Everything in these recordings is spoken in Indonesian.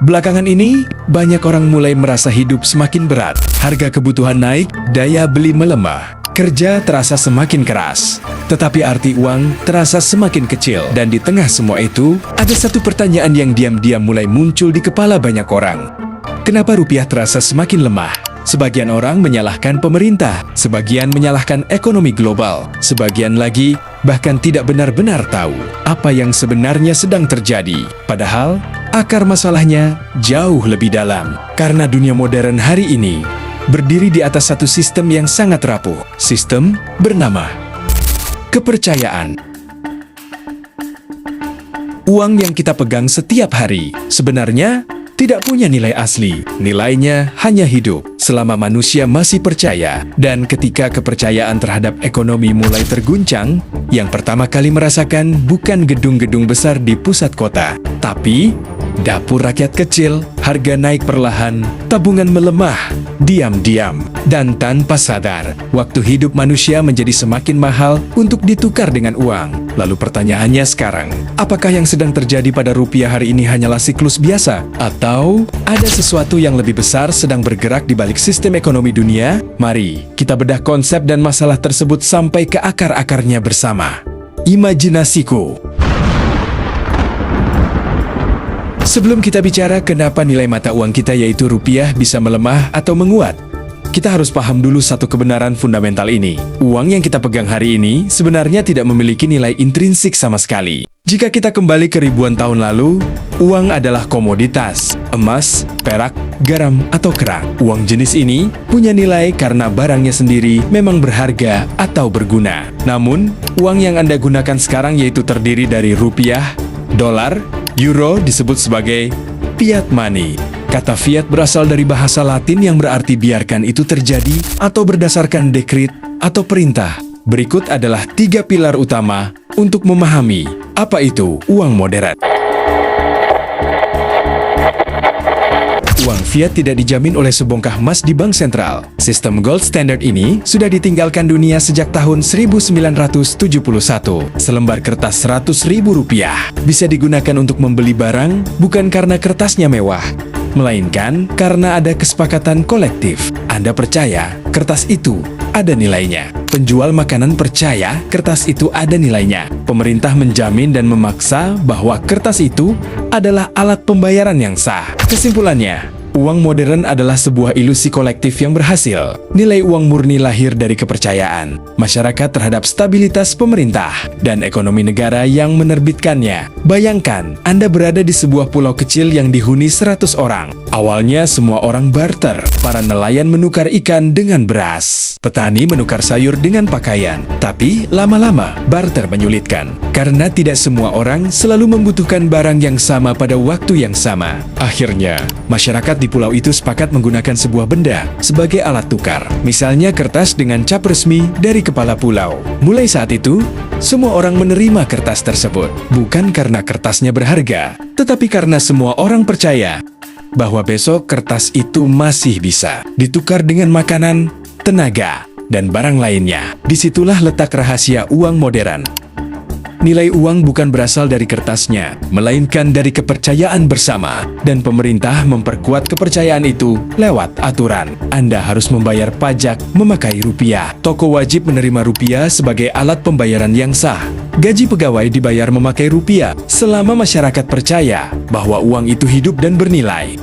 Belakangan ini, banyak orang mulai merasa hidup semakin berat. Harga kebutuhan naik, daya beli melemah. Kerja terasa semakin keras, tetapi arti uang terasa semakin kecil. Dan di tengah semua itu, ada satu pertanyaan yang diam-diam mulai muncul di kepala banyak orang. Kenapa rupiah terasa semakin lemah? Sebagian orang menyalahkan pemerintah, sebagian menyalahkan ekonomi global, sebagian lagi bahkan tidak benar-benar tahu apa yang sebenarnya sedang terjadi. Padahal, akar masalahnya jauh lebih dalam. Karena dunia modern hari ini berdiri di atas satu sistem yang sangat rapuh. Sistem bernama kepercayaan. Uang yang kita pegang setiap hari sebenarnya tidak punya nilai asli. Nilainya hanya hidup selama manusia masih percaya. Dan ketika kepercayaan terhadap ekonomi mulai terguncang, yang pertama kali merasakan bukan gedung-gedung besar di pusat kota, tapi dapur rakyat kecil. Harga naik perlahan, tabungan melemah, diam-diam, dan tanpa sadar. Waktu hidup manusia menjadi semakin mahal untuk ditukar dengan uang. Lalu pertanyaannya sekarang, apakah yang sedang terjadi pada rupiah hari ini hanyalah siklus biasa? Atau ada sesuatu yang lebih besar sedang bergerak di balik sistem ekonomi dunia? Mari kita bedah konsep dan masalah tersebut sampai ke akar-akarnya bersama. Imajinasiku. Sebelum kita bicara kenapa nilai mata uang kita yaitu rupiah bisa melemah atau menguat, kita harus paham dulu satu kebenaran fundamental ini. Uang yang kita pegang hari ini sebenarnya tidak memiliki nilai intrinsik sama sekali. Jika kita kembali ke ribuan tahun lalu, uang adalah komoditas, emas, perak, garam, atau kerang. Uang jenis ini punya nilai karena barangnya sendiri memang berharga atau berguna. Namun, uang yang Anda gunakan sekarang yaitu terdiri dari rupiah, dolar, euro disebut sebagai fiat money. Kata fiat berasal dari bahasa Latin yang berarti biarkan itu terjadi atau berdasarkan dekret atau perintah. Berikut adalah 3 pilar utama untuk memahami apa itu uang modern. Uang fiat tidak dijamin oleh sebongkah emas di bank sentral. Sistem gold standard ini sudah ditinggalkan dunia sejak tahun 1971. Selembar kertas Rp100.000 bisa digunakan untuk membeli barang bukan karena kertasnya mewah, melainkan karena ada kesepakatan kolektif. Anda percaya kertas itu ada nilainya. Penjual makanan percaya kertas itu ada nilainya. Pemerintah menjamin dan memaksa bahwa kertas itu adalah alat pembayaran yang sah. Kesimpulannya, uang modern adalah sebuah ilusi kolektif yang berhasil. Nilai uang murni lahir dari kepercayaan masyarakat terhadap stabilitas pemerintah dan ekonomi negara yang menerbitkannya. Bayangkan, Anda berada di sebuah pulau kecil yang dihuni 100 orang. Awalnya semua orang barter. Para nelayan menukar ikan dengan beras. Petani menukar sayur dengan pakaian. Tapi lama-lama barter menyulitkan. Karena tidak semua orang selalu membutuhkan barang yang sama pada waktu yang sama. Akhirnya, masyarakat di pulau itu sepakat menggunakan sebuah benda sebagai alat tukar. Misalnya kertas dengan cap resmi dari kepala pulau. Mulai saat itu, semua orang menerima kertas tersebut. Bukan karena kertasnya berharga, tetapi karena semua orang percaya bahwa besok kertas itu masih bisa ditukar dengan makanan, tenaga, dan barang lainnya. Disitulah letak rahasia uang modern. Nilai uang bukan berasal dari kertasnya, melainkan dari kepercayaan bersama. Dan pemerintah memperkuat kepercayaan itu lewat aturan. Anda harus membayar pajak memakai rupiah. Toko wajib menerima rupiah sebagai alat pembayaran yang sah. Gaji pegawai dibayar memakai rupiah selama masyarakat percaya bahwa uang itu hidup dan bernilai.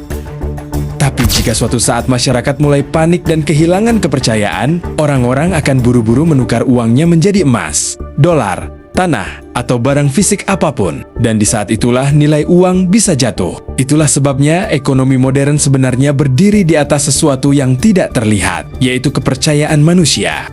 Tapi jika suatu saat masyarakat mulai panik dan kehilangan kepercayaan, orang-orang akan buru-buru menukar uangnya menjadi emas, dolar, tanah, atau barang fisik apapun. Dan di saat itulah nilai uang bisa jatuh. Itulah sebabnya ekonomi modern sebenarnya berdiri di atas sesuatu yang tidak terlihat, yaitu kepercayaan manusia.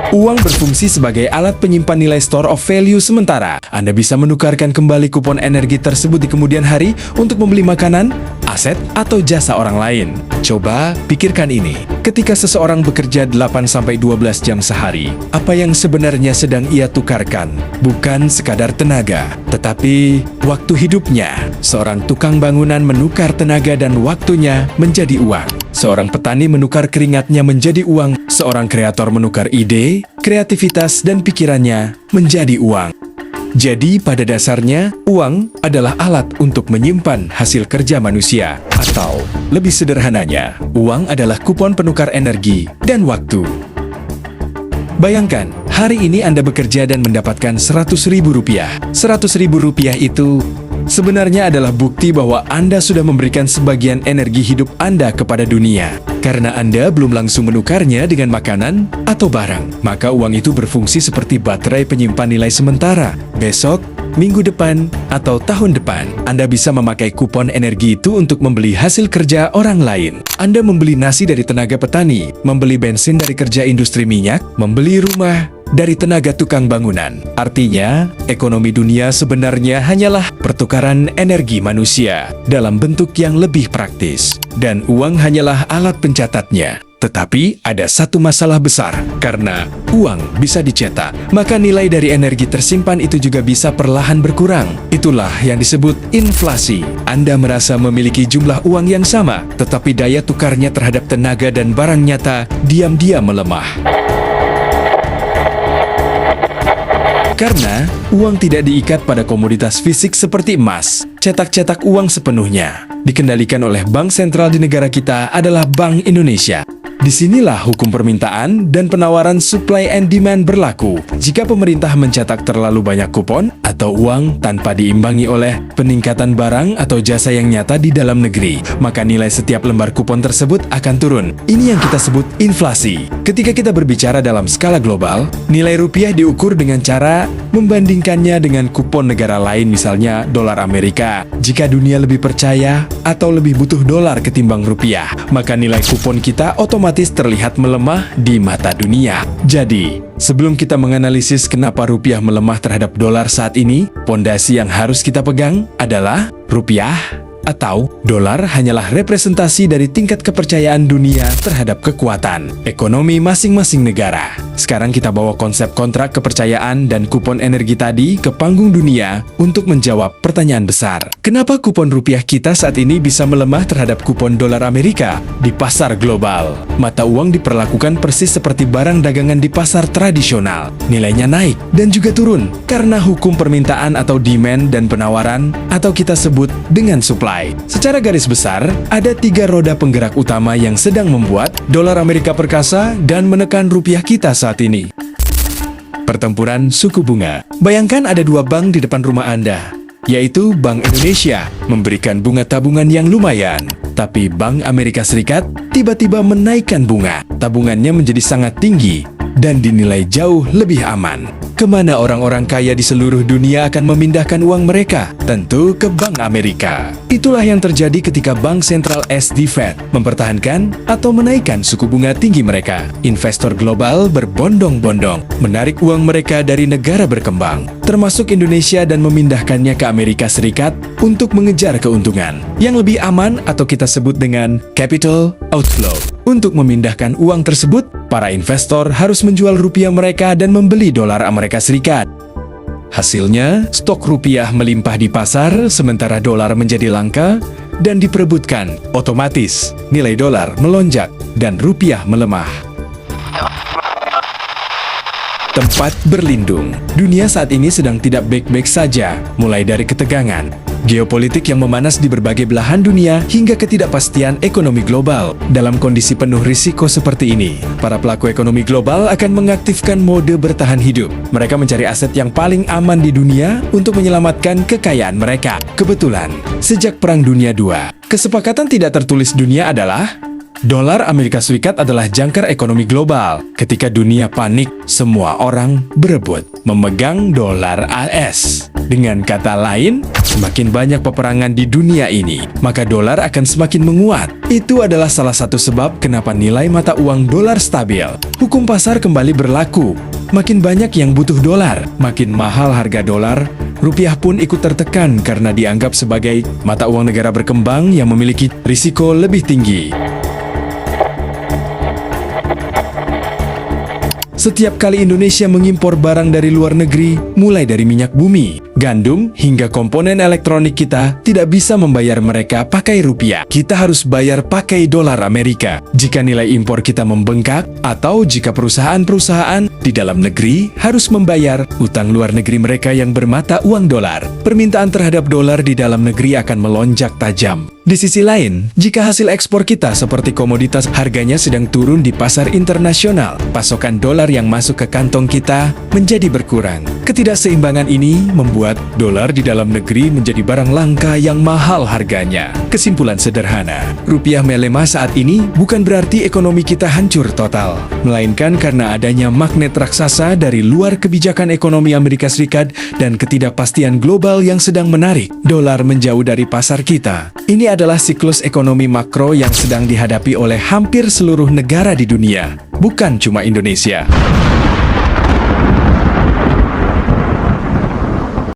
Uang berfungsi sebagai alat penyimpan nilai store of value sementara. Anda bisa menukarkan kembali kupon energi tersebut di kemudian hari untuk membeli makanan, aset, atau jasa orang lain. Coba pikirkan ini. Ketika seseorang bekerja 8-12 jam sehari, apa yang sebenarnya sedang ia tukarkan? Bukan sekadar tenaga, tetapi waktu hidupnya. Seorang tukang bangunan menukar tenaga dan waktunya menjadi uang. Seorang petani menukar keringatnya menjadi uang. Seorang kreator menukar ide, kreativitas, dan pikirannya menjadi uang. Jadi pada dasarnya, uang adalah alat untuk menyimpan hasil kerja manusia. Atau, lebih sederhananya, uang adalah kupon penukar energi dan waktu. Bayangkan, hari ini Anda bekerja dan mendapatkan Rp100.000. Rp100.000 itu sebenarnya adalah bukti bahwa Anda sudah memberikan sebagian energi hidup Anda kepada dunia. Karena Anda belum langsung menukarnya dengan makanan atau barang, maka uang itu berfungsi seperti baterai penyimpan nilai sementara. Besok, minggu depan, atau tahun depan, Anda bisa memakai kupon energi itu untuk membeli hasil kerja orang lain. Anda membeli nasi dari tenaga petani, membeli bensin dari kerja industri minyak, membeli rumah dari tenaga tukang bangunan. Artinya, ekonomi dunia sebenarnya hanyalah pertukaran energi manusia dalam bentuk yang lebih praktis. Dan uang hanyalah alat pencatatnya. Tetapi ada satu masalah besar, karena uang bisa dicetak, maka nilai dari energi tersimpan itu juga bisa perlahan berkurang. Itulah yang disebut inflasi. Anda merasa memiliki jumlah uang yang sama, tetapi daya tukarnya terhadap tenaga dan barang nyata diam-diam melemah. Karena uang tidak diikat pada komoditas fisik seperti emas, cetak-cetak uang sepenuhnya dikendalikan oleh bank sentral di negara kita adalah Bank Indonesia. Disinilah hukum permintaan dan penawaran supply and demand berlaku. Jika pemerintah mencetak terlalu banyak kupon atau uang tanpa diimbangi oleh peningkatan barang atau jasa yang nyata di dalam negeri, maka nilai setiap lembar kupon tersebut akan turun. Ini yang kita sebut inflasi. Ketika kita berbicara dalam skala global, nilai rupiah diukur dengan cara membandingkannya dengan kupon negara lain, misalnya dolar Amerika. Jika dunia lebih percaya atau lebih butuh dolar ketimbang rupiah, maka nilai kupon kita otomatis terlihat melemah di mata dunia. Jadi, sebelum kita menganalisis kenapa rupiah melemah terhadap dolar saat ini, pondasi yang harus kita pegang adalah rupiah atau dolar hanyalah representasi dari tingkat kepercayaan dunia terhadap kekuatan ekonomi masing-masing negara. Sekarang kita bawa konsep kontrak kepercayaan dan kupon energi tadi ke panggung dunia untuk menjawab pertanyaan besar. Kenapa kupon rupiah kita saat ini bisa melemah terhadap kupon dolar Amerika di pasar global? Mata uang diperlakukan persis seperti barang dagangan di pasar tradisional. Nilainya naik dan juga turun karena hukum permintaan atau demand dan penawaran atau kita sebut dengan supply. Secara garis besar, ada 3 roda penggerak utama yang sedang membuat dolar Amerika perkasa dan menekan rupiah kita saat ini. Pertempuran suku bunga. Bayangkan ada 2 bank di depan rumah Anda, yaitu Bank Indonesia memberikan bunga tabungan yang lumayan. Tapi Bank Amerika Serikat tiba-tiba menaikkan bunga. Tabungannya menjadi sangat tinggi dan dinilai jauh lebih aman. Kemana orang-orang kaya di seluruh dunia akan memindahkan uang mereka? Tentu ke Bank Amerika. Itulah yang terjadi ketika Bank Sentral The Fed mempertahankan atau menaikkan suku bunga tinggi mereka. Investor global berbondong-bondong menarik uang mereka dari negara berkembang, termasuk Indonesia, dan memindahkannya ke Amerika Serikat untuk mengejar keuntungan yang lebih aman atau kita sebut dengan capital outflow. Untuk memindahkan uang tersebut, para investor harus menjual rupiah mereka dan membeli dolar Amerika Serikat. Hasilnya, stok rupiah melimpah di pasar, sementara dolar menjadi langka dan diperebutkan. Otomatis, nilai dolar melonjak dan rupiah melemah. Tempat berlindung. Dunia saat ini sedang tidak baik-baik saja, mulai dari ketegangan geopolitik yang memanas di berbagai belahan dunia hingga ketidakpastian ekonomi global. Dalam kondisi penuh risiko seperti ini, para pelaku ekonomi global akan mengaktifkan mode bertahan hidup. Mereka mencari aset yang paling aman di dunia untuk menyelamatkan kekayaan mereka. Kebetulan, sejak Perang Dunia II, kesepakatan tidak tertulis dunia adalah dolar Amerika Serikat adalah jangkar ekonomi global. Ketika dunia panik, semua orang berebut memegang dolar AS. Dengan kata lain, semakin banyak peperangan di dunia ini, maka dolar akan semakin menguat. Itu adalah salah satu sebab kenapa nilai mata uang dolar stabil. Hukum pasar kembali berlaku. Makin banyak yang butuh dolar, makin mahal harga dolar. Rupiah pun ikut tertekan karena dianggap sebagai mata uang negara berkembang yang memiliki risiko lebih tinggi. Setiap kali Indonesia mengimpor barang dari luar negeri, mulai dari minyak bumi, Gandum hingga komponen elektronik kita tidak bisa membayar mereka pakai rupiah. Kita harus bayar pakai dolar Amerika. Jika nilai impor kita membengkak, atau jika perusahaan-perusahaan di dalam negeri harus membayar utang luar negeri mereka yang bermata uang dolar, permintaan terhadap dolar di dalam negeri akan melonjak tajam. Di sisi lain, jika hasil ekspor kita seperti komoditas harganya sedang turun di pasar internasional, pasokan dolar yang masuk ke kantong kita menjadi berkurang. Ketidakseimbangan ini membuat dolar di dalam negeri menjadi barang langka yang mahal harganya. Kesimpulan sederhana, rupiah melemah saat ini bukan berarti ekonomi kita hancur total, melainkan karena adanya magnet raksasa dari luar kebijakan ekonomi Amerika Serikat dan ketidakpastian global yang sedang menarik dolar menjauh dari pasar kita. Ini adalah siklus ekonomi makro yang sedang dihadapi oleh hampir seluruh negara di dunia, bukan cuma Indonesia.